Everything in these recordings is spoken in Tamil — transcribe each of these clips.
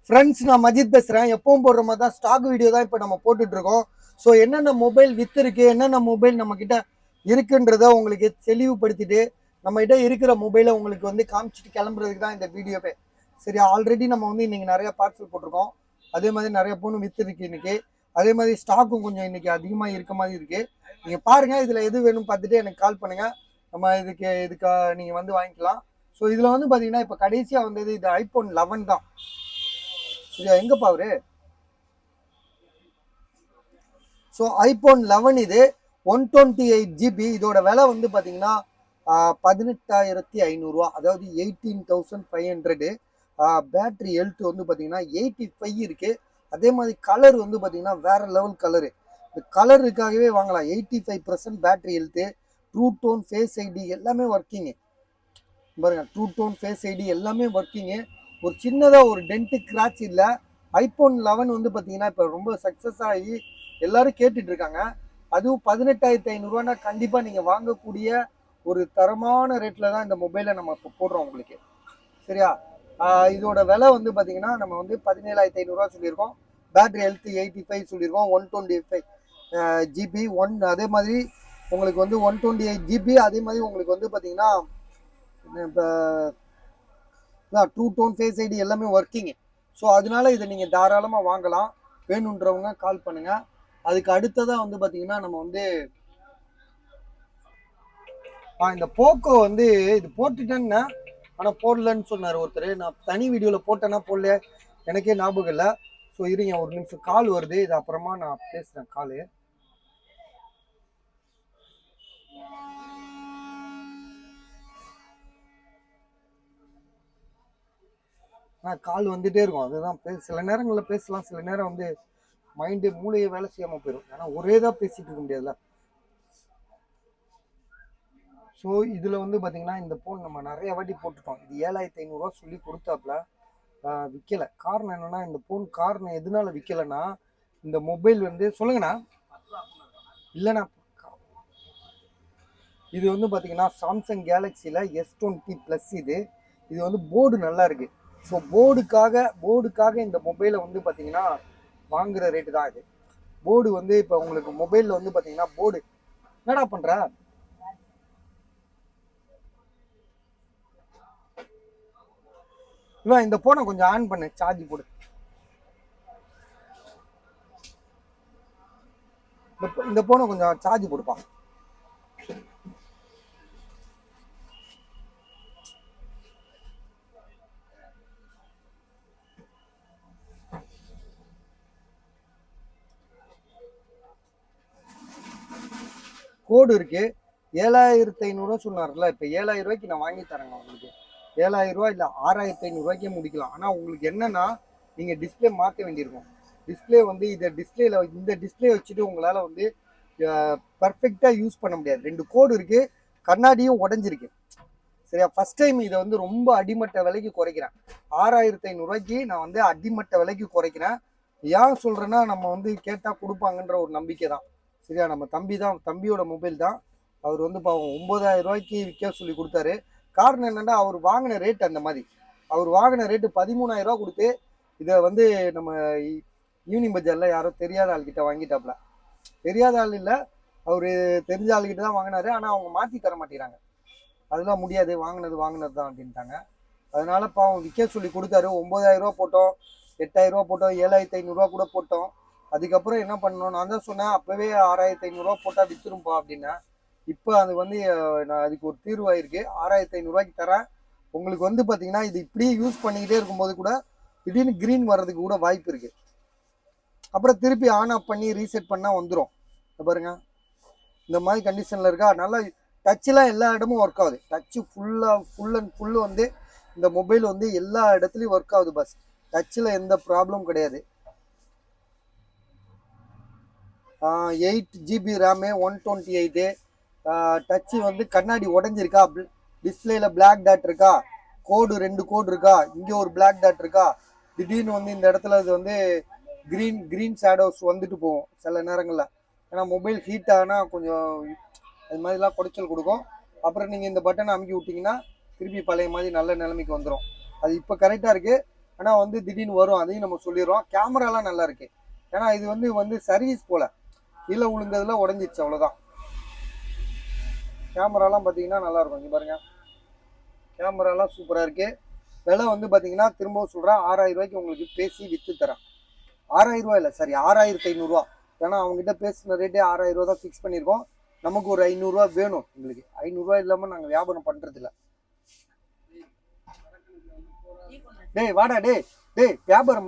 ஃப்ரெண்ட்ஸ், நான் மஜித் பேசுகிறேன். எப்பவும் போடுற மாதிரி தான் ஸ்டாக் வீடியோ தான் இப்போ நம்ம போட்டுட்ருக்கோம். ஸோ என்னென்ன மொபைல் வித்து இருக்கு, என்னென்ன மொபைல் நம்மக்கிட்ட இருக்குன்றத உங்களுக்கு தெளிவுபடுத்திட்டு நம்மகிட்ட இருக்கிற மொபைலை உங்களுக்கு வந்து காமிச்சிட்டு கிளம்புறதுக்கு தான் இந்த வீடியோவே. சரி, ஆல்ரெடி நம்ம வந்து இன்னைக்கு நிறைய பார்சல் போட்டிருக்கோம். அதே மாதிரி நிறைய பொண்ணு வித்து இருக்கு இன்னைக்கு. அதே மாதிரி ஸ்டாக்கும் கொஞ்சம் இன்னைக்கு அதிகமாக இருக்க மாதிரி இருக்கு. நீங்கள் பாருங்கள், இதில் எது வேணும்னு பார்த்துட்டு எனக்கு கால் பண்ணுங்கள். நம்ம இதுக்கு நீங்கள் வந்து வாங்கிக்கலாம். ஸோ இதில் வந்து பார்த்தீங்கன்னா இப்போ கடைசியாக வந்தது இது iPhone 11 தான். சரியா, எங்கப்பா அவரு? ஸோ iPhone 11 இது 128GB. இதோட விலை வந்து பார்த்தீங்கன்னா 18,500 அதாவது 18,500. பேட்டரி ஹெல்த் வந்து பார்த்தீங்கன்னா 85 இருக்கு. அதே மாதிரி கலர் வந்து பார்த்தீங்கன்னா வேற லெவல் கலரு. இந்த கலருக்காகவே வாங்கலாம். 85% battery health, true tone, face ID எல்லாமே ஒர்க்கிங்கு. பாருங்க, ட்ரூ டோன், ஃபேஸ் ஐடி எல்லாமே ஒர்க்கிங்கு. ஒரு சின்னதாக ஒரு டென்ட்டு கிராச் இல்லை. iPhone 11 வந்து பார்த்தீங்கன்னா இப்போ ரொம்ப சக்ஸஸ் ஆகி எல்லாரும் கேட்டுட்டு இருக்காங்க. அதுவும் 18,500 கண்டிப்பாக நீங்கள் வாங்கக்கூடிய ஒரு தரமான ரேட்டில் தான் இந்த மொபைலை நம்ம இப்போ போடுறோம் உங்களுக்கு. சரியா, இதோட விலை வந்து பார்த்தீங்கன்னா நம்ம வந்து 17,500 சொல்லியிருக்கோம். பேட்டரி ஹெல்த் 85 சொல்லியிருக்கோம். 128GB அதே மாதிரி உங்களுக்கு வந்து 128GB. அதே மாதிரி உங்களுக்கு வந்து பார்த்தீங்கன்னா இப்போ ட்ரூ டோன், ஃபேஸ் ஐடி எல்லாமே ஒர்க்கிங்கு. ஸோ அதனால இதை நீங்கள் தாராளமாக வாங்கலாம். வேணுன்றவங்க கால் பண்ணுங்கள். அதுக்கு அடுத்ததாக வந்து பார்த்தீங்கன்னா நம்ம வந்து இந்த போக்கோ வந்து இது போட்டுட்டேன்னா, ஆனால் போடலன்னு சொன்னார் ஒருத்தர். நான் தனி வீடியோவில் போட்டேன்னா போடல, எனக்கே ஞாபகம் இல்லை. ஸோ இருங்க, ஒரு நிமிஷம் கால் வருது, இது அப்புறமா நான் பேசுகிறேன். காலு கால் வந்துட்டே இருக்கும். அதுதான் சில நேரங்களில் பேசலாம், சில நேரம் வந்து மைண்டு மூளையை வேலை செய்யாமல் போயிடும். ஏன்னா ஒரே தான் பேசிகிட்டு இருக்க முடியாதுல்ல. ஸோ இதில் வந்து பார்த்தீங்கன்னா இந்த ஃபோன் நம்ம நிறைய வாட்டி போட்டுட்டோம். இது 7,500 சொல்லி கொடுத்தாப்புல விற்கலை. காரணம் என்னென்னா, இந்த ஃபோன் காரணம் எதனால விற்கலைன்னா, இந்த மொபைல் வந்து சொல்லுங்கண்ணா. இல்லைண்ணா, இது வந்து பார்த்தீங்கன்னா சாம்சங் கேலக்ஸியில் S20 இது. இது வந்து போர்டு நல்லா இருக்குது. ஸோ போர்டுக்காக இந்த மொபைலை வந்து பார்த்தீங்கன்னா வாங்குகிற ரேட்டு தான் இது. போர்டு வந்து இப்போ உங்களுக்கு மொபைலில் வந்து பார்த்தீங்கன்னா போர்டு என்னடா பண்ணுற? இவன் இந்த போனை கொஞ்சம் ஆன் பண்ணு, சார்ஜ் போடு. இந்த போனை கொஞ்சம் சார்ஜ் போடுப்பா. கோடு இருக்கு. 7,500 சொன்னார்ல. இப்போ 7,000 நான் வாங்கி தரேங்க உங்களுக்கு. 7,000 இல்லை 6,500 முடிக்கலாம். ஆனால் உங்களுக்கு என்னன்னா, நீங்கள் டிஸ்பிளே மாற்ற வேண்டியிருக்கும். டிஸ்பிளே வந்து இந்த டிஸ்பிளே வச்சுட்டு உங்களால் வந்து பர்ஃபெக்டாக யூஸ் பண்ண முடியாது. 2 கோடு இருக்கு, கண்ணாடியும் உடஞ்சிருக்கு. சரியா, ஃபர்ஸ்ட் டைம் இதை வந்து ரொம்ப அடிமட்ட விலைக்கு குறைக்கிறேன். 6,500 நான் வந்து அடிமட்ட விலைக்கு குறைக்கிறேன். ஏன் சொல்றேன்னா, நம்ம வந்து கேட்டால் கொடுப்பாங்கன்ற ஒரு நம்பிக்கை தான். சரியா, நம்ம தம்பியோட மொபைல் தான். அவர் வந்து பாவம் 9,000 விற்க சொல்லி கொடுத்தாரு. காரணம் என்னன்னா, அவர் வாங்கின ரேட் அந்த மாதிரி. அவர் வாங்கின ரேட்டு 13,000 கொடுத்து இதை வந்து நம்ம ஈவினிங் பஜாரில் யாரோ தெரியாத ஆள்கிட்ட வாங்கிட்டாப்ல. தெரியாத ஆள் இல்லை, அவர் தெரிஞ்ச ஆள்கிட்ட தான் வாங்கினாரு. ஆனால் அவங்க மாற்றி தர மாட்டேங்கிறாங்க. அதெல்லாம் முடியாது, வாங்கினது தான் அப்படின்ட்டாங்க. அதனால பாவம் விற்க சொல்லி கொடுத்தாரு. 9,000 போட்டோம், 8,000 போட்டோம், 7,500 கூட போட்டோம். அதுக்கப்புறம் என்ன பண்ணணும், நான் தான் சொன்னேன் அப்போவே 6,500 போட்டால் விற்றுரும்பா அப்படின்னா. இப்போ அது வந்து நான் அதுக்கு ஒரு தீர்வாயிருக்கு. 6,500 தரேன். உங்களுக்கு வந்து பார்த்தீங்கன்னா இது இப்படியே யூஸ் பண்ணிக்கிட்டே இருக்கும்போது கூட திடீர்னு க்ரீன் வர்றதுக்கு கூட வாய்ப்பு இருக்குது. அப்புறம் திருப்பி ஆன் ஆஃப் பண்ணி ரீசெட் பண்ணால் வந்துடும். பாருங்க, இந்த மாதிரி கண்டிஷனில் இருக்கா. நல்லா டச்செலாம் எல்லா இடமும் ஒர்க் ஆகுது. டச்சு ஃபுல் அண்ட் ஃபுல்லு வந்து இந்த மொபைல் வந்து எல்லா இடத்துலையும் ஒர்க் ஆகுது. பஸ் டச்சில் எந்த ப்ராப்ளம் கிடையாது. 8GB RAM, 128. டச்சு வந்து கண்ணாடி உடஞ்சிருக்கா, டிஸ்பிளேல பிளாக் டாட் இருக்கா, கோடு 2 கோடு இருக்கா, இங்கே ஒரு பிளாக் டாட் இருக்கா, திடீர்னு வந்து இந்த இடத்துல இது வந்து க்ரீன் ஷேடோஸ் வந்துட்டு போகும் சில நேரங்களில். ஏன்னா மொபைல் ஹீட் ஆனால் கொஞ்சம் அது மாதிரிலாம் குடைச்சல் கொடுக்கும். அப்புறம் நீங்கள் இந்த பட்டனை அமுக்கி விட்டிங்கன்னா திருப்பி பழைய மாதிரி நல்ல நிலைமைக்கு வந்துடும். அது இப்போ கரெக்டாக இருக்குது. ஆனால் வந்து திடீர்னு வரும், அதையும் நம்ம சொல்லிடுறோம். கேமராலாம் நல்லா இருக்கு. ஏன்னா இது வந்து சர்வீஸ் போல கீழே விழுந்ததுல உடஞ்சிருச்சு, அவ்வளோதான். கேமராலாம் பார்த்தீங்கன்னா நல்லா இருக்கும். இங்கே பாருங்க, கேமராலாம் சூப்பராக இருக்கு. விலை வந்து பார்த்தீங்கன்னா திரும்பவும் சொல்கிறேன், 6000 ரூபாய்க்கு உங்களுக்கு பேசி விற்று தரேன். 6000 ரூபா இல்லை, சாரி 6500 ரூபா. ஏன்னா அவங்ககிட்ட பேசின ரேட்டே 6000 ரூபா தான் ஃபிக்ஸ் பண்ணியிருக்கோம். நமக்கு ஒரு 500 ரூபா வேணும். எங்களுக்கு 500 ரூபா இல்லாமல் நாங்கள் வியாபாரம் பண்ணுறது இல்லை. டேய் வாடா, டேய் வியாபாரம்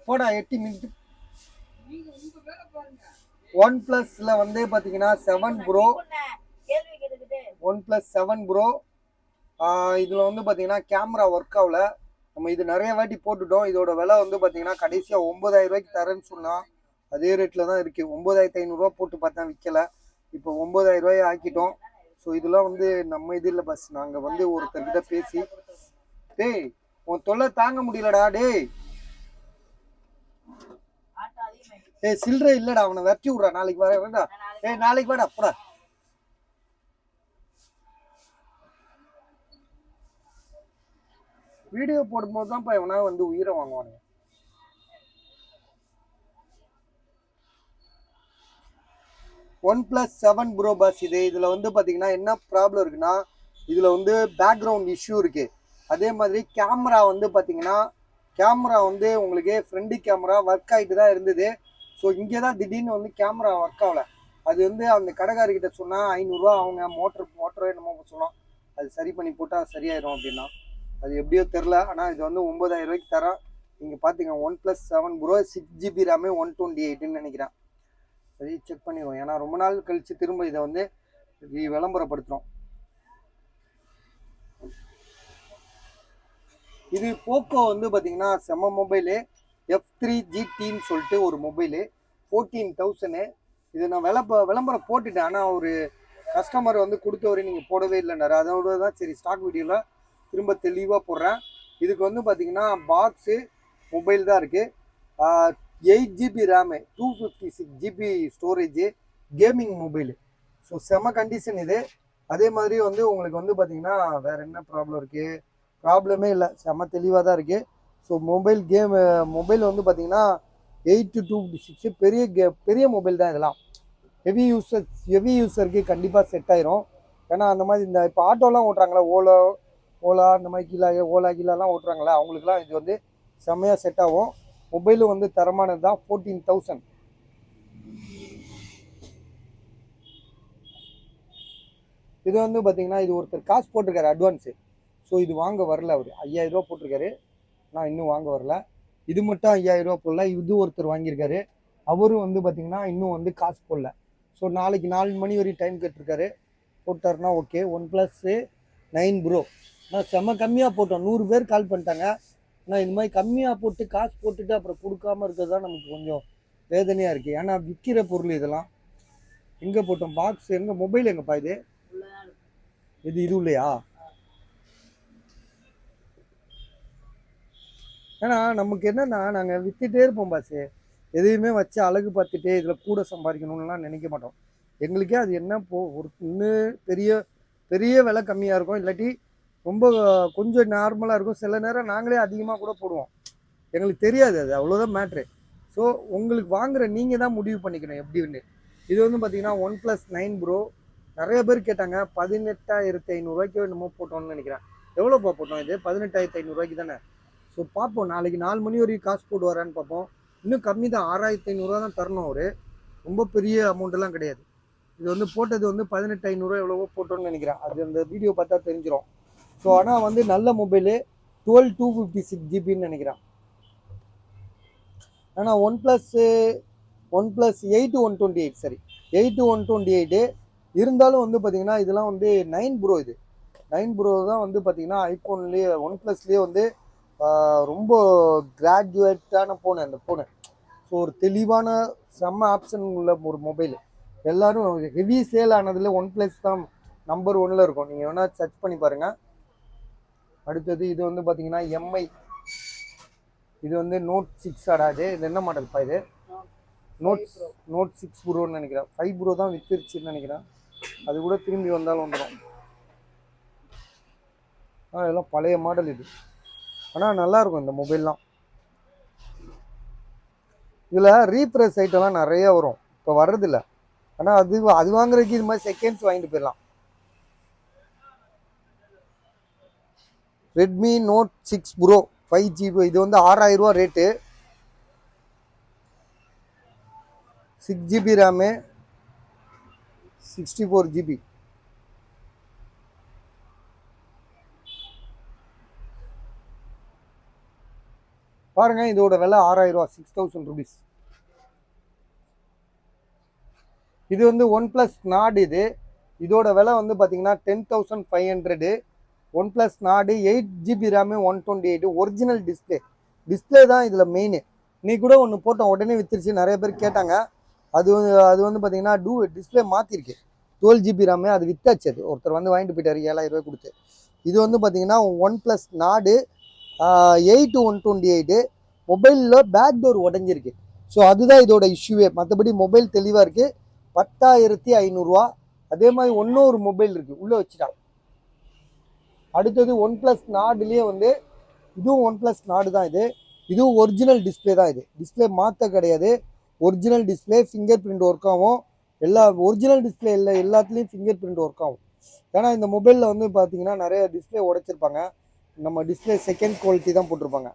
போடா, 8 மினிட். ஒன் பிளஸ்ல வந்து பார்த்தீங்கன்னா 7 ப்ரோ, ஒன் பிளஸ் 7 ப்ரோ. இதில் வந்து பார்த்தீங்கன்னா கேமரா ஒர்க் ஆகல. நம்ம இது நிறைய வாட்டி போட்டுட்டோம். இதோட விலை வந்து பார்த்தீங்கன்னா கடைசியாக 9000 ரூபாய்க்கு தரேன்னு சொன்னால் அதே ரேட்டில் தான் இருக்குது. 9500 ரூபா போட்டு பார்த்தா விற்கலை. இப்போ 9000 ரூபாயை ஆக்கிட்டோம். ஸோ இதெல்லாம் வந்து நம்ம இது இல்லை பஸ். நாங்கள் வந்து ஒருத்தர்கிட்ட பேசி, டேய் உன் தொல்லை தாங்க முடியலடா, டேய் சில்லறை இல்லடா, அவனை வெட்டி விட்றா, நாளைக்கு வர வேண்டாம். நாளைக்கு வாடா போடா. வீடியோ போடும்போது தான்ப்பா எவனா வந்து உயிரை வாங்குவானுங்க. ஒன் பிளஸ் 7 ப்ரோ பஸ் இது. இதில் வந்து பார்த்தீங்கன்னா என்ன ப்ராப்ளம் இருக்குன்னா, இதில் வந்து பேக்ரவுண்ட் இஷ்யூ இருக்குது. அதே மாதிரி கேமரா வந்து பார்த்தீங்கன்னா, கேமரா வந்து உங்களுக்கு ஃப்ரண்ட் கேமரா ஒர்க் ஆகிட்டு தான் இருந்தது. ஸோ இங்கே தான் திடீர்னு வந்து கேமரா ஒர்க் ஆகலை. அது வந்து அந்த கடைக்காரர்கிட்ட சொன்னால் 500 ரூபா அவங்க மோட்டரோ என்னமோ சொன்னோம். அது சரி பண்ணி போட்டால் சரியாயிடும் அப்படின்னா. அது எப்படியோ தெரில. ஆனால் இது வந்து 9000 ரூபாய்க்கு தரோம். நீங்கள் பார்த்துங்க, OnePlus 7 pro 6GB RAM 128ன்னு நினைக்கிறேன். சரி செக் பண்ணிடுவோம். ஏன்னா ரொம்ப நாள் கழித்து திரும்ப இதை வந்து விளம்பரப்படுத்துகிறோம். இது போக்கோ வந்து பார்த்தீங்கன்னா செம்ம மொபைலு. F3 GTன்னு சொல்லிட்டு ஒரு மொபைலு, 14000. இது நான் விளம்பரம் போட்டுட்டேன். ஆனால் ஒரு கஸ்டமர் வந்து கொடுத்தவரை நீங்கள் போடவே இல்லைன்னாரு. அதோட தான் சரி ஸ்டாக் வீடியோவில் திரும்ப தெளிவாக போடுறேன். இதுக்கு வந்து பார்த்தீங்கன்னா பாக்ஸு மொபைல் தான் இருக்குது. 8GB RAM, 256GB storage, gaming mobile. So செம்ம கண்டிஷன் இது. அதே மாதிரி வந்து உங்களுக்கு வந்து பார்த்தீங்கன்னா வேறு என்ன ப்ராப்ளம் இருக்குது? ப்ராப்ளமே இல்லை, செம்ம தெளிவாக தான் இருக்குது. ஸோ மொபைல் வந்து பார்த்தீங்கன்னா 8 to 256 பெரிய மொபைல் தான் இதெல்லாம். ஹெவி யூஸருக்கு கண்டிப்பாக செட் ஆயிரும். ஏன்னா அந்த மாதிரி இந்த இப்போ ஆட்டோலாம் ஓட்டுறாங்களா, ஓலா இந்த மாதிரி ஓலா கீழெல்லாம் ஓட்டுறாங்களா, அவங்களுக்குலாம் இது வந்து செம்மையாக செட் ஆகும். மொபைலும் வந்து தரமானது தான். 14000. இது வந்து பார்த்தீங்கன்னா இது ஒருத்தர் காசு போட்டிருக்காரு அட்வான்ஸு. ஸோ இது வாங்க வரல. அவர் 5000 ரூபா போட்டிருக்காரு, நான் இன்னும் வாங்க வரல. இது மட்டும் 5000 ரூபா போடல. இது ஒருத்தர் வாங்கியிருக்காரு, அவரும் வந்து பார்த்தீங்கன்னா இன்னும் வந்து காசு போடல. ஸோ நாளைக்கு 4 மணி வரையும் டைம் கேட்டிருக்காரு. போட்டாருன்னா ஓகே. ஒன் பிளஸ் 9 ப்ரோ நான் செம்ம கம்மியாக போட்டோம். 100 பேர் கால் பண்ணிட்டாங்க. ஆனால் இது மாதிரி கம்மியாக போட்டு காசு போட்டுட்டு அப்புறம் கொடுக்காம இருக்கிறது தான் நமக்கு கொஞ்சம் வேதனையாக இருக்குது. ஏன்னா விற்கிற பொருள் இதெல்லாம். எங்கே போட்டோம் பாக்ஸ்? எங்கே மொபைல் எங்கேப்பா? இது இல்லையா? ஏன்னா நமக்கு என்னன்னா நாங்கள் விற்றுட்டே இருப்போம் பாஸு. எதையுமே வச்சு அழகு பார்த்துட்டு இதில் கூட சம்பாதிக்கணும்லாம் நினைக்க மாட்டோம். எங்களுக்கே அது என்ன ஒரு இன்னும் பெரிய விலை கம்மியாக இருக்கும், இல்லாட்டி ரொம்ப கொஞ்சம் நார்மலாக இருக்கும். சில நேரம் நாங்களே அதிகமாக கூட போடுவோம், எங்களுக்கு தெரியாது. அது அவ்வளோதான் மேட்ரு. ஸோ உங்களுக்கு வாங்குகிற நீங்கள் தான் முடிவு பண்ணிக்கணும் எப்படின்னு. இது வந்து பார்த்தீங்கன்னா ஒன் பிளஸ் 9 ப்ரோ நிறைய பேர் கேட்டாங்க. 18500 என்னமோ போட்டோம்னு நினைக்கிறேன். எவ்வளோப்பா போட்டோம்? இது 18500 தானே. ஸோ பார்ப்போம், நாளைக்கு 4 மணி வரைக்கும் காசு போட்டு வரான்னு பார்ப்போம். இன்னும் கம்மி தான், 6500 தான் தரணும். ஒரு ரொம்ப பெரிய அமௌண்ட்டெல்லாம் கிடையாது. இது வந்து போட்டது வந்து 18500 எவ்வளவோ போட்டோன்னு நினைக்கிறேன். அது அந்த வீடியோ பார்த்தா தெரிஞ்சிடும். ஸோ ஆனால் வந்து நல்ல மொபைலு 12256GBன்னு நினைக்கிறேன். ஆனால் ஒன் ப்ளஸ் 8 128, சரி 8 128 இருந்தாலும் வந்து பார்த்தீங்கன்னா இதெல்லாம் வந்து 9 ப்ரோ. இது 9 ப்ரோ தான் வந்து பார்த்தீங்கன்னா ஐஃபோன்லேயே ஒன் ப்ளஸ்லேயே வந்து ரொம்ப கிராஜுவேட்டான ஃபோனு அந்த ஃபோனு. ஸோ ஒரு தெளிவான செம்ம ஆப்ஷன் உள்ள ஒரு மொபைலு. எல்லோரும் ஹெவி சேல் ஆனதில் ஒன் ப்ளஸ் தான் நம்பர் 1ல் இருக்கும். நீங்கள் வேணால் சர்ச் பண்ணி பாருங்கள். அடுத்தது இது வந்து பார்த்தீங்கன்னா எம்ஐ. இது வந்து நோட் 6 ஆடாது. இது என்ன மாடல்ப்பா? இது நோட் 6 ப்ரோன்னு நினைக்கிறேன். 5 ப்ரோ தான் வித்துருச்சுன்னு நினைக்கிறேன். அது கூட திரும்பி வந்தாலும் வந்துடும். இதெல்லாம் பழைய மாடல் இது. ஆனால் நல்லாயிருக்கும் இந்த மொபைல்லாம். இதில் ரீப்ரெஸ் ஐட்டம்லாம் நிறைய வரும், இப்போ வர்றதில்ல. ஆனால் அது வாங்குறதுக்கு இது மாதிரி செகண்ட்ஸ் வாங்கிட்டு போயிடலாம். ரெட்மி நோட் 6 ப்ரோ 5GB, இது வந்து 6000 ரூபா ரேட்டு. 6GB RAM, 64GB. பாருங்க, இதோட விலை 6000 ரூபா, 6000 rupees. இது வந்து ஒன் ப்ளஸ் நாட். இதோட விலை வந்து பார்த்தீங்கன்னா 10,500. ஒன் ப்ளஸ் நாடு, 8GB ரேமு, 128, ஒரிஜினல் டிஸ்பிளே தான் இதில் மெயின். நீ கூட ஒன்று போட்டோம், உடனே வித்துருச்சு, நிறைய பேர் கேட்டாங்க. அது வந்து பார்த்தீங்கன்னா டிஸ்பிளே மாற்றிருக்கு. 12GB ரேமு, அது வித்தாச்சு. அது ஒருத்தர் வந்து வாங்கிட்டு போயிட்டாரு 7000 ரூபாய் கொடுத்து. இது வந்து பார்த்தீங்கன்னா ஒன் ப்ளஸ் நாடு 8/128. மொபைலில் பேக் டோர் உடஞ்சிருக்கு. ஸோ அதுதான் இதோட இஷ்யூவே. மற்றபடி மொபைல் தெளிவாக இருக்குது. 10,500 ரூபா. அதே மாதிரி இன்னொரு மொபைல் இருக்குது, உள்ளே வச்சுட்டான். அடுத்தது ஒன் ப்ளஸ் நாடுலேயே வந்து இதுவும் ஒன் ப்ளஸ் நாடு தான். இதுவும் ஒரிஜினல் டிஸ்பிளே தான். டிஸ்பிளே மாற்ற கிடையாது, original display. Finger print work ஆகும். ஒரிஜினல் டிஸ்பிளே எல்லாத்துலேயும் ஃபிங்கர் பிரிண்ட் ஒர்க் ஆகும். ஏன்னா இந்த மொபைலில் வந்து பார்த்தீங்கன்னா நிறைய டிஸ்பிளே உடைச்சிருப்பாங்க. நம்ம டிஸ்பிளே செகண்ட் குவாலிட்டி தான் போட்டிருப்பாங்க.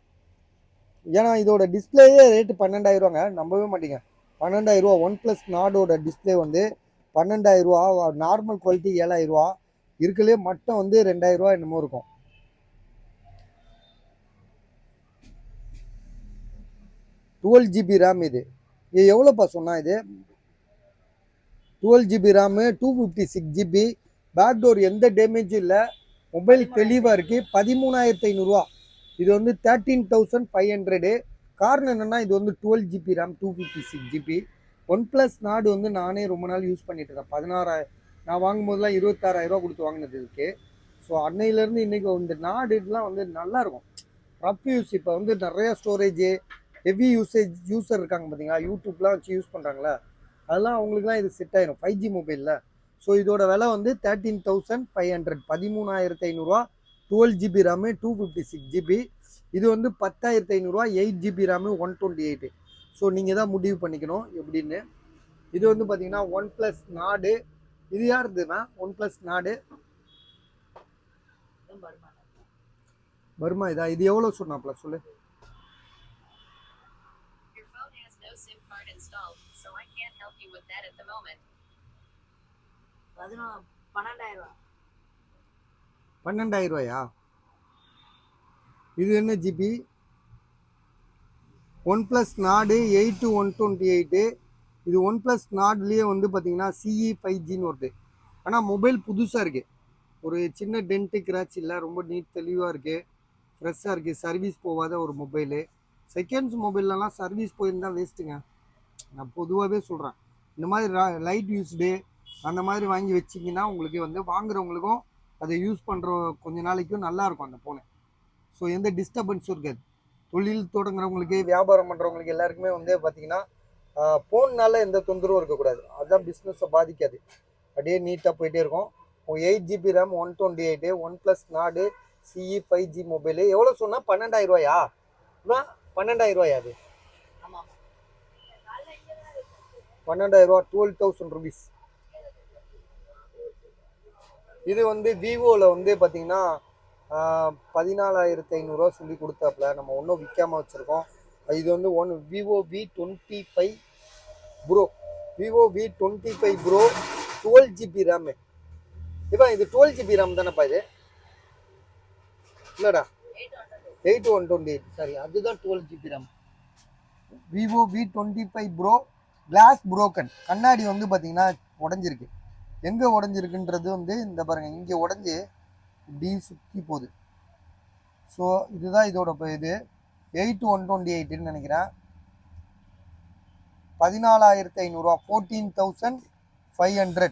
ஏன்னா இதோட டிஸ்பிளேயே ரேட்டு 12,000 ரூபாங்க, நம்பவே மாட்டீங்க. 12,000 ரூபா. ஒன் ப்ளஸ் நாடோட டிஸ்பிளே வந்து 12,000 ரூபா. நார்மல் குவாலிட்டி 7,000 ரூபா. இருக்கலே மட்டும் வந்து 2,000 ரூபா என்னமோ இருக்கும். $12GB RAM. இது எவ்வளோப்பா சொன்னா? இது 12GB ரேமு, 256GB. பேக்டோர் எந்த டேமேஜும் இல்லை, மொபைல் தெளிவாக இருக்குது. 13,500 ரூபா. இது வந்து 13,500. காரணம் என்னென்னா இது வந்து 12GB RAM, 256GB. One plus நாடு வந்து நானே ரொம்ப நாள் யூஸ் பண்ணிட்டு இருக்கேன். 16,000 நான் வாங்கும்போதெல்லாம் 26,000 ரூபா கொடுத்து வாங்கினது இருக்கு. ஸோ அன்னையிலேருந்து இன்றைக்கி இந்த நாடுலாம் வந்து நல்லாயிருக்கும். Rough use. இப்போ வந்து நிறைய ஸ்டோரேஜு, ஹெவி யூஸர் இருக்காங்க பார்த்தீங்களா, யூடியூப்லாம் வச்சு யூஸ் பண்ணுறாங்களே, அதெல்லாம் அவங்களுக்குலாம் இது செட் ஆயிரும் 5G மொபைலில். ஸோ இதோட விலை வந்து 13,500, 13,500 ரூபா. 12GB RAM, 256GB. இது வந்து 10,500 ரூபா. 8GB RAM, 128. ஸோ நீங்கள் தான் முடிவு பண்ணிக்கணும் எப்படின்னு. இது வந்து பார்த்தீங்கன்னா ஒன் ப்ளஸ் நாடு. இது யார் இருந்துன்னா ஒன் ப்ளஸ் நாடு வருமா? இது எவ்வளோ சொன்னாப்ல சொல்லு. $12,000. இது என்ன ஜிபி? ஒன் ப்ளஸ் நாடு 8/128. இது ஒன் ப்ளஸ் நாட்லேயே வந்து பார்த்தீங்கன்னா CE 5Gன்னு வருது. ஆனால் மொபைல் புதுசாக இருக்குது, ஒரு சின்ன டென்ட்டு கிராச் இல்லை, ரொம்ப நீட் தெளிவாக இருக்குது, ஃப்ரெஷ்ஷாக இருக்குது. சர்வீஸ் போகாத ஒரு மொபைலு. செகண்ட்ஸ் மொபைல்லலாம் சர்வீஸ் போயிருந்தால் வேஸ்ட்டுங்க, நான் பொதுவாகவே சொல்கிறேன். இந்த மாதிரி லைட் யூஸ்டு அந்த மாதிரி வாங்கி வச்சிங்கன்னா உங்களுக்கு வந்து வாங்குறவங்களுக்கும் அதை யூஸ் பண்ணுற கொஞ்ச நாளைக்கும் நல்லாயிருக்கும் அந்த ஃபோனு. ஸோ எந்த டிஸ்டர்பன்ஸும் இருக்காது. தொழில் தொடங்குறவங்களுக்கு, வியாபாரம் பண்ணுறவங்களுக்கு எல்லாருக்குமே வந்து பார்த்திங்கன்னா ஃபோன்னால எந்த தொந்தரவும் இருக்கக்கூடாது. அதுதான் பிஸ்னஸை பாதிக்காது, அப்படியே நீட்டாக போயிட்டே இருக்கும். 8GB ரேம், 128, ஒன் ப்ளஸ் நாடு, CE 5G மொபைலு. எவ்வளோ சொன்னால்? 12,000 ரூபாயா? 12,000 ரூபாயா? அது 12,000 ரூபா, 12,000 rupees. இது வந்து விவோவில் வந்து பார்த்தீங்கன்னா 14,500 ரூபா சொல்லி கொடுத்தாப்புல, நம்ம ஒன்றும் விற்காமல் வச்சுருக்கோம். இது வந்து Vivo V25 bro. Vivo V25 bro, 12GB RAM. இப்போ இது 12GB ரேம் தானேப்பா? இது இல்லைடா, 8/128. சாரி, அதுதான் 12GB RAM. Vivo V25 pro. Glass broken, கண்ணாடி வந்து பார்த்தீங்கன்னா உடஞ்சிருக்கு. எங்கே உடஞ்சிருக்குன்றது வந்து இந்த பாருங்கள், இங்கே உடஞ்சி இப்படி சுற்றி போகுது. ஸோ இதுதான் இதோட இது 8/128ன்னு நினைக்கிறேன். 14,500 ரூபா, 14,500.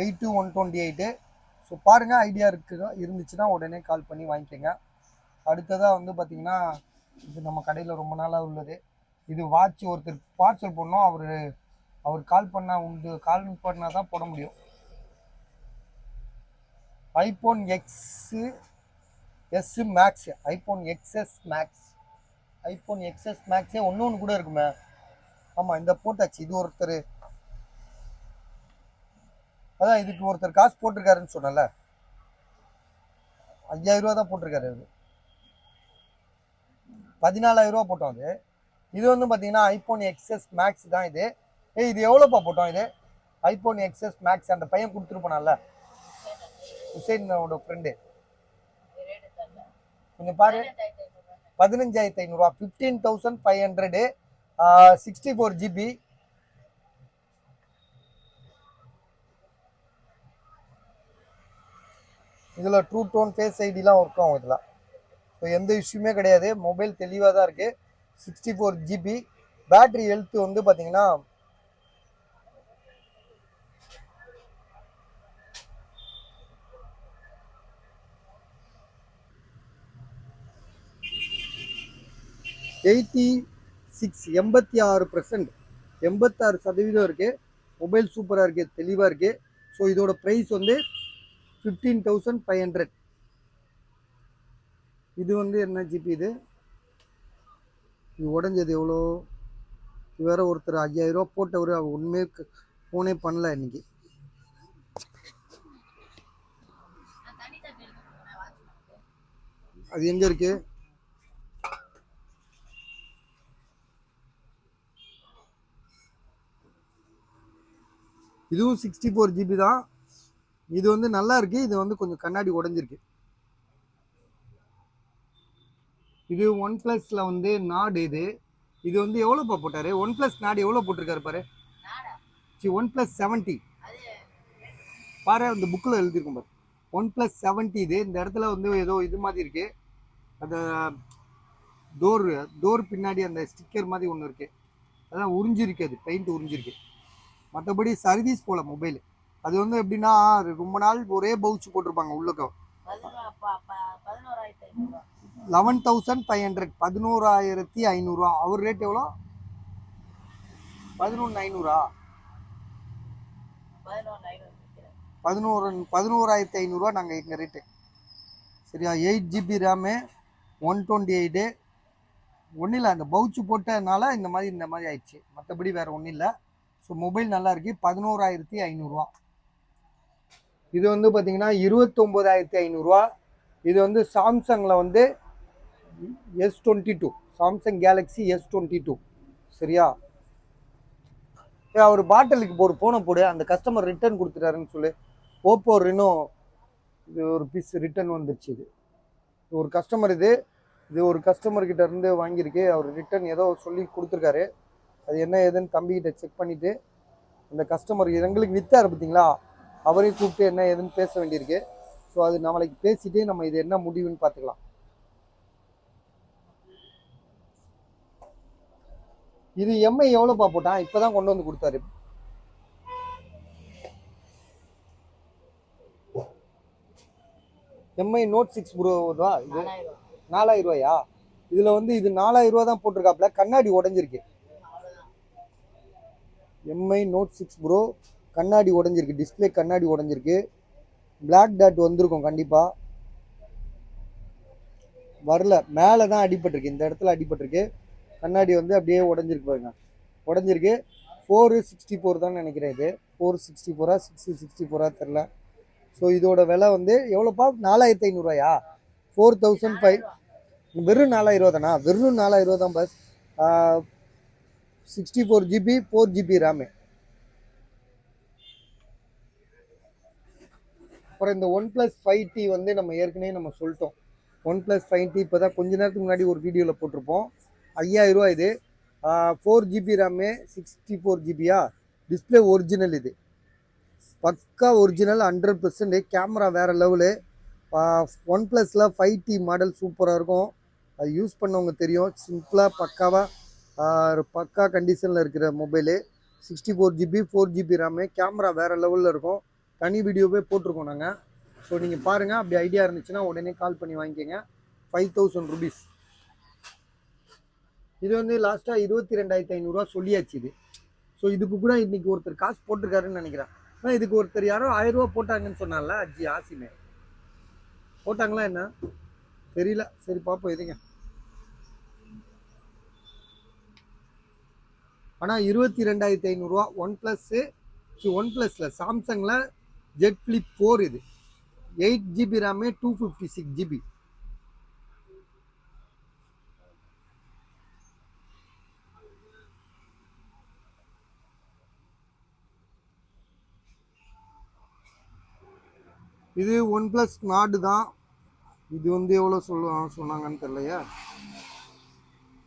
8/128. ஸோ பாருங்கள், ஐடியா இருந்துச்சுன்னா உடனே கால் பண்ணி வாங்கிக்கோங்க. அடுத்ததாக வந்து பார்த்திங்கன்னா இது நம்ம கடையில் ரொம்ப நாளாக உள்ளது. இது வாட்ச் ஒருத்தர் பார்சல் பண்ணோம், அவர் கால் பண்ணால் தான் போட முடியும். iPhone X S Max, iPhone XS Max, iPhone XS மேக்ஸே ஒன்று கூட இருக்குமே. ஆமாம், இந்த போட்டாச்சு. இது ஒருத்தர், அதான் இதுக்கு ஒருத்தர் காசு போட்டிருக்காருன்னு சொன்னல, 5000 ரூபா தான் போட்டிருக்காரு. அது 14000 ரூபா போட்டோம். அது இது வந்து பார்த்தீங்கன்னா ஐஃபோன் எக்ஸ்எஸ் மேக்ஸ் தான் இது. இது எவ்வளோப்பா போட்டோம்? இது ஐஃபோன் எக்ஸ்எஸ் மேக்ஸ் அந்த பையன் கொடுத்துருப்பானல்ல, ஹுசைனோட ஃப்ரெண்டு, கொஞ்சம் பாரு. 15500 ரூபா, 15500, 64 GB. இதில் ட்ரூ டோன் ஃபேஸ் ஐடிலாம் ஒர்க் ஆகும் இதில். ஸோ எந்த இஷ்யூமே கிடையாது. மொபைல் தெளிவாக தான் இருக்குது. 64 GB. பேட்ரி ஹெல்த் வந்து பார்த்தீங்கன்னா எயிட்டி 86%, 86% இருக்குது. மொபைல் சூப்பராக இருக்குது, தெளிவாக இருக்குது. ஸோ இதோட ப்ரைஸ் வந்து 15500. இது வந்து என்ன ஜிபி? இது உடஞ்சது எவ்வளோ? இது வேற ஒருத்தர் 5000 ரூபா போட்டவர், அவர் ஒன்றுமே ஃபோனே பண்ணல இன்னைக்கு. அது எங்கே இருக்கு? இதுவும் 64 GB தான். இது வந்து நல்லா இருக்கு. இது வந்து கொஞ்சம் கண்ணாடி உடஞ்சிருக்கு. இது ஒன் பிளஸ்ல வந்து நாடு. இது வந்து எவ்வளோப்பா போட்டாரு? ஒன் பிளஸ் நாடு எவ்வளோ போட்டிருக்காரு பாரு. OnePlus 70 பாரு, அந்த புக்கில் எழுதியிருக்கும் பாரு. OnePlus 70. இது இந்த இடத்துல வந்து ஏதோ இது மாதிரி இருக்கு. அந்த டோர் பின்னாடி அந்த ஸ்டிக்கர் மாதிரி ஒன்று இருக்கு, அதான் உறிஞ்சிருக்கு. அது பெயிண்ட் உறிஞ்சிருக்கு. மற்றபடி சர்வீஸ் போல மொபைல். அது வந்து எப்படின்னா ரொம்ப நாள் ஒரே பவுச் போட்டிருப்பாங்க உள்ளுக்க. 11500, 11500 ரூபா. அவர் ரேட் எவ்வளோ? 11500. 11500 ரூபா நாங்கள் எங்கள் ரேட்டு. சரியா? 8 GB ரேமு, 128. ஒன்றும் இல்லை, அந்த பவுச்சு போட்டதுனால இந்த மாதிரி ஆயிடுச்சு. மற்றபடி வேறு ஒன்றும் இல்லை. ஸோ மொபைல் நல்லா இருக்கு. 11500 ரூபா. இது வந்து பார்த்தீங்கன்னா 29500 ரூபா. இது வந்து சாம்சங்கில் வந்து S22, சாம்சங் கேலக்ஸி S22. சரியா? அவர் பாட்டிலுக்கு ஒரு போனை போடு, அந்த கஸ்டமர் ரிட்டர்ன் கொடுத்துட்டாருன்னு சொல்லு. ஓப்போ ரெனோ இது ஒரு பீஸ் ரிட்டர்ன் வந்துருச்சு. இது ஒரு கஸ்டமர், இது ஒரு கஸ்டமர்கிட்ட இருந்து வாங்கியிருக்கு. அவர் ரிட்டர்ன் ஏதோ சொல்லி கொடுத்துருக்காரு. அது என்ன ஏதுன்னு தம்பிக்கிட்ட செக் பண்ணிவிட்டு, அந்த கஸ்டமர் எங்களுக்கு வித்தார் பார்த்தீங்களா, அவரையும் கூப்பிட்டு என்ன ஏதுன்னு பேச வேண்டியிருக்கு. ஸோ அது நாளைக்கு பேசிட்டு நம்ம இது என்ன முடிவுன்னு பார்த்துக்கலாம். இது எம்ஐ எவ்வளோப்பா போட்டான்? இப்போ தான் கொண்டு வந்து கொடுத்தாரு. எம்ஐ நோட் 6 ப்ரோ தான். இது 4000 ரூபாயா? இதில் வந்து இது 4000 ரூபா தான் போட்டிருக்காப்புல. கண்ணாடி உடஞ்சிருக்கு. எம்ஐ நோட் 6 ப்ரோ கண்ணாடி உடஞ்சிருக்கு. டிஸ்பிளே கண்ணாடி உடஞ்சிருக்கு. பிளாக் டாட் வந்திருக்கும் கண்டிப்பாக. வரல, மேலே தான் அடிபட்டிருக்கு. இந்த இடத்துல அடிபட்டிருக்கு. கண்ணாடி வந்து அப்படியே உடஞ்சிருக்கு பாருங்க. உடஞ்சிருக்கு. 464 தான் நினைக்கிறேன். இது 464 664 தெரில. ஸோ இதோட விலை வந்து எவ்வளோப்பா? 4500 ரூபாயா? 4005. வெறும் 4000 ரூபா தானா? வெறும் 4000 ரூபா தான் பஸ். 64 GB, 4 GB RAM. அப்புறம் இந்த OnePlus 5T வந்து நம்ம ஏற்கனவே நம்ம சொல்லிட்டோம். OnePlus 5T இப்போ தான் கொஞ்ச நேரத்துக்கு முன்னாடி ஒரு வீடியோவில் போட்டிருப்போம். 5000 ரூபா இது. 4 GB ரேமு, 64 GBயா. Display original. இது பக்கா ஒரிஜினல், 100%. கேமரா வேறு லெவலு. OnePlusல 5T மாடல் சூப்பராக இருக்கும். அது யூஸ் பண்ணவங்க தெரியும். சிம்பிளாக பக்காவாக பக்கா கண்டிஷனில் இருக்கிற mobile. 64 GB, 4 GB RAM. Camera வேறு லெவலில் இருக்கும். தனி வீடியோவே போட்டிருக்கோம் நாங்கள். ஸோ நீங்கள் பாருங்கள். அப்படி ஐடியா இருந்துச்சுன்னா உடனே கால் பண்ணி வாங்கிக்கோங்க. 5000 rupees. இது வந்து லாஸ்ட்டாக 22500 ரூபா சொல்லியாச்சு இது. ஸோ இதுக்கு கூட இன்றைக்கி ஒருத்தர் காசு போட்டிருக்காருன்னு நினைக்கிறேன். ஆனால் இதுக்கு ஒருத்தர் யாரோ 1000 ரூபா போட்டாங்கன்னு சொன்னால, ஆசிமே போட்டாங்களா என்ன? தெரியல, சரி பார்ப்போம் இதுங்க. ஆனால் 22,500 ஒன் ப்ளஸ்ஸு, ஒன் ப்ளஸில் சாம்சங்கில் ஜெட் ஃப்ளிப் 4 இது 8 GB ரேமு 256 GB. இது ஒன் ப்ளஸ் நாடு தான். இது வந்து எவ்வளோ சொன்னாங்கன்னு தெரியலையா.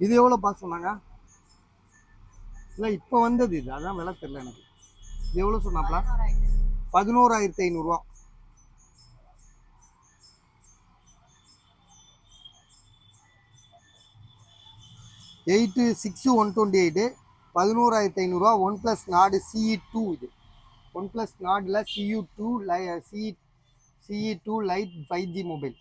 இது எவ்வளோப்பா சொன்னாங்க? இல்லை இப்போ வந்தது இது, அதான் விலை தெரியல எனக்கு. இது எவ்வளோ சொன்னாப்ல? 11,500. 8/6/128 11,500. ஒன் ப்ளஸ் நாடு CE2 இது. ஒன் ப்ளஸ் நாடில் CE2 லைட் 5G மொபைல்.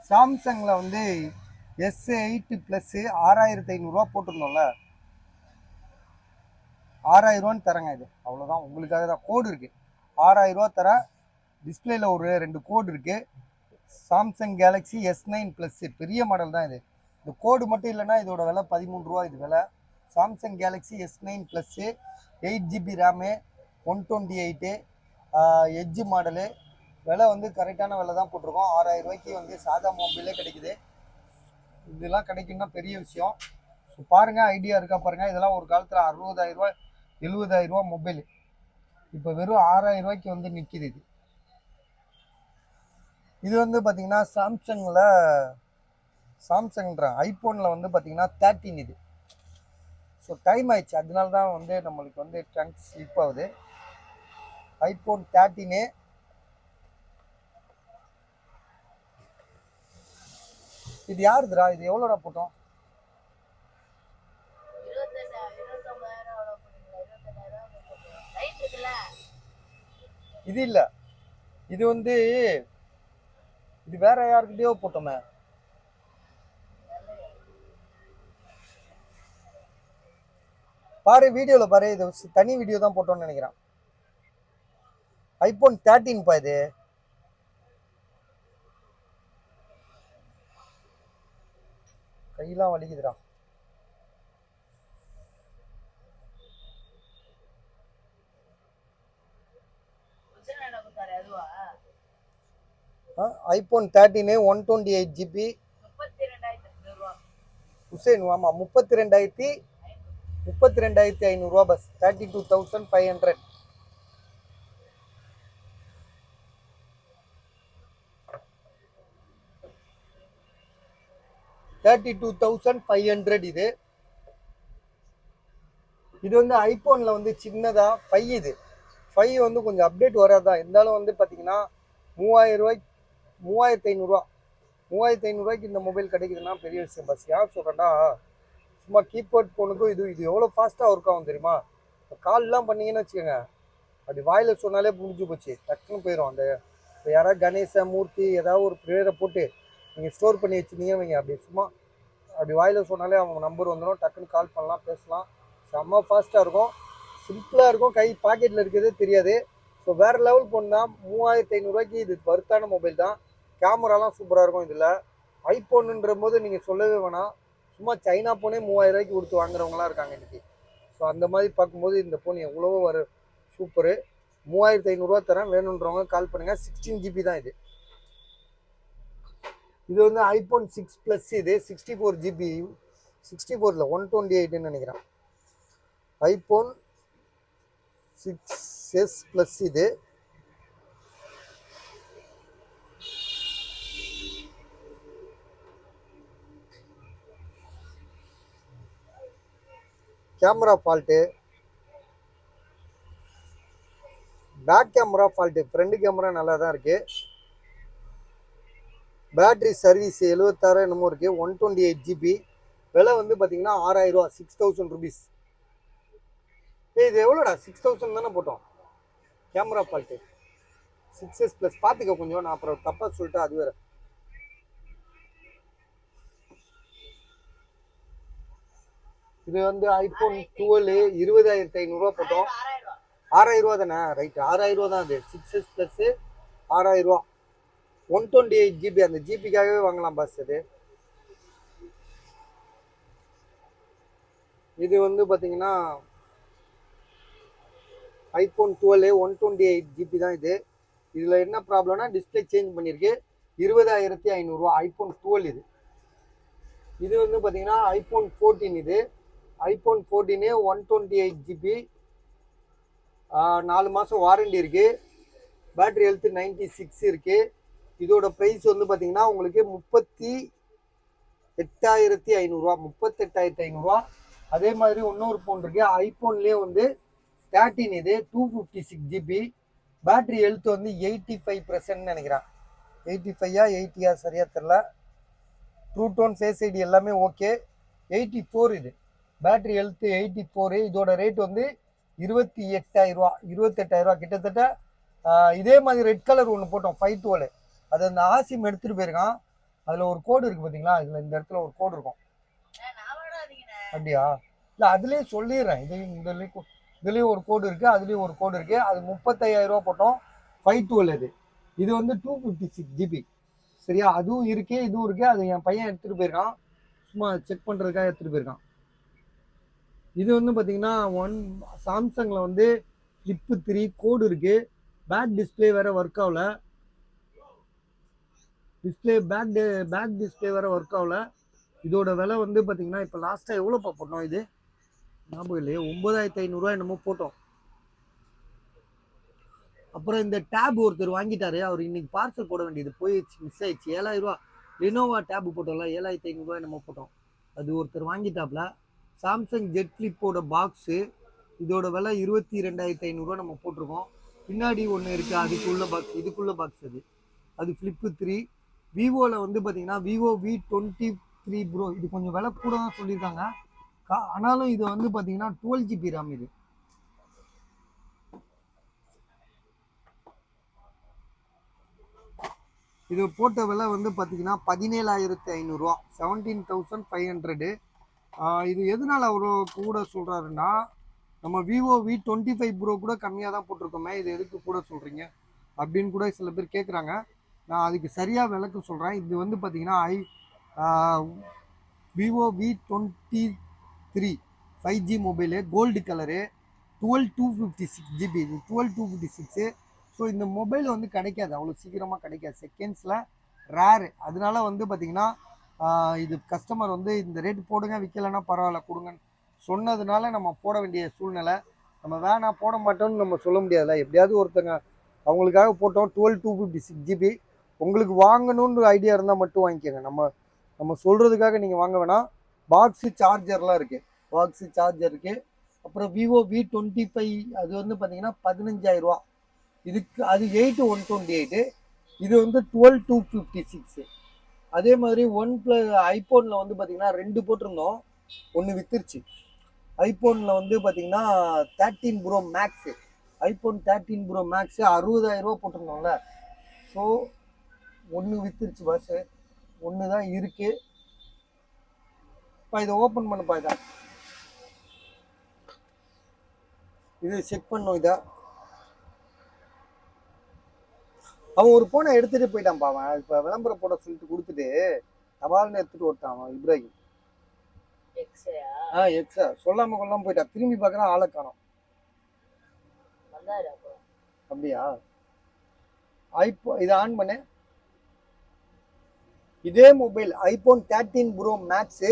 சாம்சங்கில் வந்து S8 ப்ளஸ்ஸு 6,500 போட்டிருந்தோம்ல, 6,000 தரேங்க. இது அவ்வளோதான், உங்களுக்காக தான். கோடு இருக்குது, 6,000 தரேன். டிஸ்பிளேல ஒரு 2 கோடு இருக்குது. சாம்சங் கேலக்ஸி S9 ப்ளஸ்ஸு பெரிய மாடல் தான் இது. இந்த கோடு மட்டும் இல்லைன்னா இதோட விலை 13 ரூபா இது விலை. Samsung Galaxy S9 plus 8 GB RAM 128 edge model. விலை வந்து கரெக்டான விலை தான் போட்டிருக்கோம். 6,000 ரூபாய்க்கு வந்து சாதா மொபைலே கிடைக்குது. இதெல்லாம் கிடைக்குன்னா பெரிய விஷயம். ஸோ பாருங்கள், ஐடியா இருக்கா பாருங்கள். இதெல்லாம் ஒரு காலத்தில் 60,000 ரூபா 70,000 ரூபா மொபைல் இப்போ வெறும் 6,000 ரூபாய்க்கு வந்து நிற்கிது. இது வந்து பார்த்தீங்கன்னா ஐஃபோனில் வந்து பார்த்தீங்கன்னா 13 இது. ஸோ டைம் ஆயிடுச்சு, அதனால தான் வந்து நம்மளுக்கு வந்து ட்ரங்க் ஸ்லிப் ஆகுது. ஐஃபோன் 13. இது யாருதுரா? இது எவ்வளோடா போட்டோம்? இது இல்லை, இது வந்து இது வேற யாருக்கிட்டயோ போட்டோமே. பாரு வீடியோவில் பாரு, இது தனி வீடியோ தான் போட்டோன்னு நினைக்கிறேன். ஐஃபோன் 13 பா இது. கையெல்லாம் வலிக்குதுடா. IPhone 13 128 GB. ஹுசேன், ஆமாம், 32,500 பஸ். 32,500. 32,500 இது. இது வந்து ஐஃபோனில் வந்து சின்னதாக 5 இது. 5 வந்து கொஞ்சம் அப்டேட் வராதான் இருந்தாலும் வந்து பார்த்தீங்கன்னா 3,000 ரூபாய்க்கு 3,500 3,500 இந்த மொபைல் கிடைக்குதுன்னா பெரிய விஷயம் பஸ். யார் சொல்கிறேன்னா, சும்மா கீபோர்ட் ஃபோனுக்கும் இது எவ்வளோ ஃபாஸ்ட்டாக ஒர்க் ஆகும் தெரியுமா? இப்போ கால்லாம் பண்ணிங்கன்னு வச்சுக்கோங்க, அப்படி வாயில் சொன்னாலே முடிஞ்சு போச்சு, டக்குன்னு போயிடும். அந்த இப்போ யாராவது கணேச மூர்த்தி ஏதாவது ஒரு பேரை போட்டு நீங்கள் ஸ்டோர் பண்ணி வச்சுருந்தீங்கன்னு வைங்க, அப்படி சும்மா அப்படி வாயில் சொன்னாலே அவங்க நம்பர் வந்துடும், டக்குன்னு கால் பண்ணலாம், பேசலாம். செம்ம ஃபாஸ்ட்டாக இருக்கும், சிம்பிளாக இருக்கும், கை பாக்கெட்டில் இருக்கிறதே தெரியாது. ஸோ வேறு லெவல் போனால் 3,500 இது வர்த்தான மொபைல் தான். கேமராலாம் சூப்பராக இருக்கும் இதில். ஐஃபோனுன்ற போது நீங்கள் சொல்லவே வேணாம், சும்மா சைனா ஃபோனே 3,000 கொடுத்து வாங்குறவங்களாம் இருக்காங்க இன்றைக்கி. ஸோ அந்த மாதிரி பார்க்கும்போது இந்த ஃபோன் எவ்வளவோ சூப்பரு. 3,500 தரேன், வேணுன்றவங்க கால் பண்ணுங்கள். 16 GB தான் இது. இது வந்து ஐஃபோன் 6 ப்ளஸ், இது 64 GB. 64 இல்லை, 128ன்னு நினைக்கிறேன். ஐஃபோன் 6s ப்ளஸ் இது. Camera fault, back camera fault, front camera நல்லா தான் இருக்குது. பேட்ரி சர்வீஸ் 76 என்னமோ இருக்குது. 128 GB. விலை வந்து பார்த்தீங்கன்னா 6000 ரூபா, 6000 ருபீஸ். இது எவ்வளோடா? 6000 தானே போட்டோம். கேமரா ஃபால்ட்டு 6S ப்ளஸ் பார்த்துக்க கொஞ்சம், நான் அப்புறம் தப்பாக சொல்லிட்டு அது வேறு. இது வந்து ஐஃபோன் 12 20,500 போட்டோம். 6000 ரூபா தானே? ரைட், 6000 ரூபா தான் அது. 6S ப்ளஸ் 6000 ரூபா. 128 GB, அந்த ஜிபிக்காகவே வாங்கலாம் பாஸ். அது இது வந்து பார்த்தீங்கன்னா ஐஃபோன் 12 128 GB தான் இது. இதில் என்ன ப்ராப்ளம்னா டிஸ்பிளே சேஞ்ச் பண்ணியிருக்கு. 20,500 ரூபா ஐஃபோன் 12 இது. இது வந்து பார்த்தீங்கன்னா ஐஃபோன் 14 இது. ஐஃபோன் 14 128 GB, 4 மாதம் வாரண்டி இருக்குது. பேட்ரி ஹெல்த் 96 இருக்குது. இதோட ப்ரைஸ் வந்து பார்த்தீங்கன்னா உங்களுக்கு 38,500 ரூபா, 38,500 ரூபா. அதே மாதிரி இன்னொரு ஃபோன் இருக்குது ஐஃபோன்லேயே வந்து 13 இது 256 GB. பேட்ரி ஹெல்த் வந்து 85% நினைக்கிறேன். 85 80 சரியாக தெரில. ட்ரூ டோன், ஃபேஸ் ஐடி எல்லாமே ஓகே. 84 இது. Battery health 84. இதோட ரேட் வந்து 28,000 ரூபா, 28,000 ரூபா கிட்டத்தட்ட. இதே மாதிரி ரெட் கலர் ஒன்று போட்டோம் 512. அது அந்த ஆசிம் எடுத்துகிட்டு போயிருக்கான். அதில் ஒரு கோடு இருக்குது பார்த்தீங்களா? இதில் இந்த இடத்துல ஒரு கோடு இருக்கும். அப்படியா? இல்லை, அதுலேயே சொல்லிடுறேன். இதுலேயும் ஒரு கோடு இருக்குது, அதுலேயும் ஒரு கோடு இருக்குது. அது 35,000 ரூபா போட்டோம். 512 இது. இது வந்து 256 GB. சரியா? அதுவும் இருக்குது, இதுவும் இருக்குது. அது என் பையன் எடுத்துகிட்டு போயிருக்கான், சும்மா செக் பண்ணுறதுக்காக எடுத்துகிட்டு போயிருக்கான். இது வந்து பார்த்தீங்கன்னா சாம்சங்கில் வந்து ஃப்ளிப்பு 3 கோடு இருக்குது. பேக் டிஸ்பிளே வேறு ஒர்க் ஆகல. பேக் டிஸ்பிளே வேறு ஒர்க் ஆகல. இதோட விலை வந்து பார்த்தீங்கன்னா இப்போ லாஸ்ட்டாக எவ்வளோப்பா போட்டோம்? இது ஞாபகம் இல்லையே, 9,500 ரூபா என்னமோ போட்டோம். அப்புறம் இந்த டேப் ஒருத்தர் வாங்கிட்டாரு, அவர் இன்னைக்கு பார்சல் போட வேண்டியது போயிடுச்சு, மிஸ் ஆயிடுச்சு. 7,000 ரூபா லினோவா டேப் போட்டோம்ல, 7,500 ரூபா என்னமோ போட்டோம். அது ஒருத்தர் வாங்கிட்டாப்ல. சாம்சங் ஜெட் ஃப்ளிப்போட பாக்ஸு, இதோட விலை 22,500 ரூபா நம்ம போட்டிருக்கோம். பின்னாடி ஒன்று இருக்குது, அதுக்குள்ள பாக்ஸ், இதுக்குள்ள பாக்ஸ். அது ஃப்ளிப்பு 3. விவோவில் வந்து பார்த்தீங்கன்னா விவோ V23 ப்ரோ. இது கொஞ்சம் விலை கூட தான் சொல்லியிருக்காங்க. ஆனாலும் இது வந்து பார்த்தீங்கன்னா 12 GB RAM. இது போட்ட விலை வந்து பார்த்தீங்கன்னா 17,500 ரூபா, 17,500. இது எதனால அவ்வளோ கூட சொல்கிறாருன்னா, நம்ம விவோ V25 ப்ரோ கூட கம்மியாக தான் போட்டிருக்கோமே, இது எதுக்கு கூட சொல்கிறீங்க அப்படின்னு கூட சில பேர் கேட்குறாங்க. நான் அதுக்கு சரியாக விளக்கம் சொல்கிறேன். இது வந்து பார்த்தீங்கன்னா Vivo V23 5G mobile, gold colour, 256 GB. இது 256. ஸோ இந்த மொபைல் வந்து கிடைக்காது, அவ்வளோ சீக்கிரமாக கிடைக்காது, செகண்ட்ஸில் ரேரு. அதனால வந்து பார்த்தீங்கன்னா இது கஸ்டமர் வந்து இந்த ரேட்டு போடுங்க, விற்கலைன்னா பரவாயில்ல கொடுங்கன்னு சொன்னதுனால நம்ம போட வேண்டிய சூழ்நிலை. நம்ம வேணாம் போட மாட்டோம்னு நம்ம சொல்ல முடியாதுல்ல. எப்படியாவது ஒருத்தங்க அவங்களுக்காக போட்டோம். 256 GB. உங்களுக்கு வாங்கணுன்ற ஐடியா இருந்தால் மட்டும் வாங்கிக்கோங்க. நம்ம சொல்கிறதுக்காக நீங்கள் வாங்க வேணாம். பாக்ஸு சார்ஜர்லாம் இருக்குது, பாக்ஸு சார்ஜர் இருக்குது. அப்புறம் விவோ V25 அது வந்து பார்த்தீங்கன்னா 15,000 ரூபா. இதுக்கு அது 8 128. இது வந்து 12 256. அதே மாதிரி ஐஃபோனில் வந்து பார்த்தீங்கன்னா 2 போட்டிருந்தோம், ஒன்று வித்துருச்சு. ஐஃபோனில் வந்து பார்த்தீங்கன்னா 13 pro max, iPhone 13 pro max 60,000 ரூபா போட்டிருந்தோம்ல. ஸோ ஒன்று வித்துருச்சு பாஸு, ஒன்று தான் இருக்குது. இப்போ இதை ஓப்பன் பண்ணப்பா, இது செக் பண்ணோம். அவன் ஒரு ஃபோனை எடுத்துகிட்டு போயிட்டான்ப்பா. அவன் இப்போ விளம்பரம் போட சொல்லிட்டு கொடுத்துட்டு தபால்னு எடுத்துகிட்டு ஓட்டான் அவன் இப்ராஹிம். எக்ஸா சொல்லாமல் கொள்ளாமல் போயிட்டான். திரும்பி பார்க்குறான், ஆளை காணோம். அப்படியா? இதை ஆன் பண்ணு. இதே மொபைல் ஐஃபோன் 13 ப்ரோ மேக்ஸு.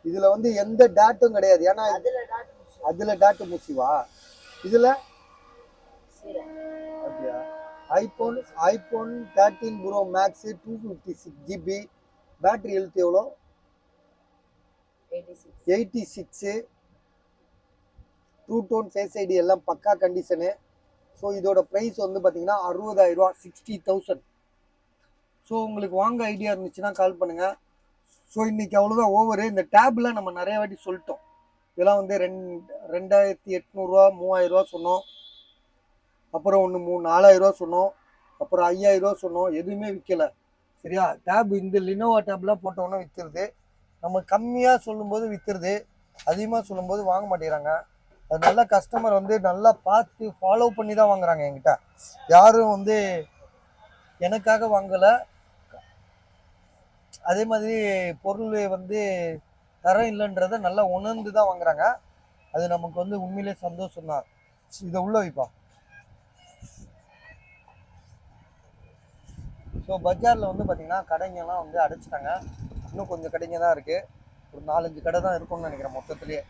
இதில் வந்து எந்த டேட்டும் கிடையாது, ஏன்னா அதில் டேட்டு முசிவா இதில். அப்படியா? IPhone 13 pro max 256 GB. Battery health எவ்வளோ? 86 டூ டோன் ஃபேஸ் ஐடி எல்லாம் பக்கா கண்டிஷனு. ஸோ இதோட ப்ரைஸ் வந்து பார்த்தீங்கன்னா 60,000 60,000. ஸோ உங்களுக்கு வாங்க ஐடியா இருந்துச்சுன்னா கால் பண்ணுங்கள். ஸோ இன்றைக்கி அவ்வளோதான் ஓவரு. இந்த டேப்லாம் நம்ம நிறைய வாட்டி சொல்லிட்டோம். இதெல்லாம் வந்து 2,800 3,000 சொன்னோம். அப்புறம் ஒன்று 4,000 சொன்னோம். அப்புறம் 5,000 சொன்னோம். எதுவுமே விற்கலை. சரியா? டேப் இந்த லினோவா டேப்லாம் போட்டோன்னா விற்றுருது. நம்ம கம்மியாக சொல்லும்போது விற்றுருது, அதிகமாக சொல்லும்போது வாங்க மாட்டேங்கிறாங்க. அது நல்ல கஸ்டமர் வந்து நல்லா பார்த்து ஃபாலோ பண்ணி தான் வாங்குறாங்க என்கிட்ட. யாரும் வந்து எனக்காக வாங்கலை. அதே மாதிரி பொருள் வந்து தரம் இல்லைன்றதை நல்லா உணர்ந்து தான் வாங்குறாங்க. அது நமக்கு வந்து உண்மையிலே சந்தோஷம் தான். இதை உள்ள வைப்பா. ஸோ பஜாரில் வந்து பார்த்திங்கன்னா கடைங்கெல்லாம் வந்து அடைச்சிட்டாங்க. இன்னும் கொஞ்சம் கடைங்க தான் இருக்குது. ஒரு 4-5 கடை தான் இருக்கும்னு நினைக்கிறேன் மொத்தத்துலேயே.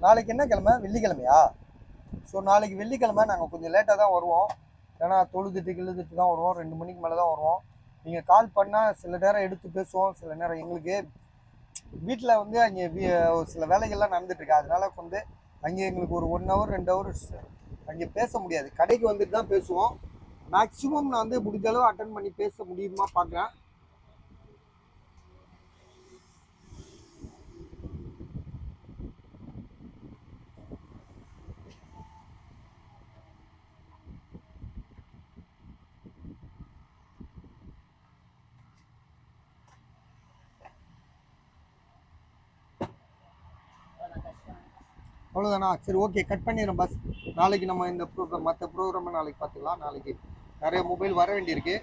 நாளைக்கு என்ன கிழமை? வெள்ளிக்கிழமையா? ஸோ நாளைக்கு வெள்ளிக்கிழமை நாங்கள் கொஞ்சம் லேட்டாக தான் வருவோம். ஏன்னா தொழுதுட்டு தான் வருவோம். 2 மணிக்கு மேலே தான் வருவோம். நீங்கள் கால் பண்ணால் சில நேரம் எடுத்து பேசுவோம். சில நேரம் எங்களுக்கு வீட்டில் வந்து அங்கே சில வேலைகள்லாம் நடந்துட்டுருக்கு. அதனால வந்து அங்கே எங்களுக்கு ஒரு 1 ஹவர் 2 ஹவர்ஸ் அங்கே பேச முடியாது. கடைக்கு வந்துட்டு தான் பேசுவோம். மேக்ஸிமம் நான் வந்து முடிஞ்ச அளவு அட்டன் பண்ணி பேச முடியுமா பார்க்குறேன். அவ்வளோதானா? சரி, ஓகே, கட் பண்ணிடுறேன் பாஸ். நாளைக்கு நம்ம இந்த ப்ரோக்ராம் மற்ற ப்ரோக்ராமை நாளைக்கு பார்த்துக்கலாம். நாளைக்கு நிறைய மொபைல் வர வேண்டியிருக்கு.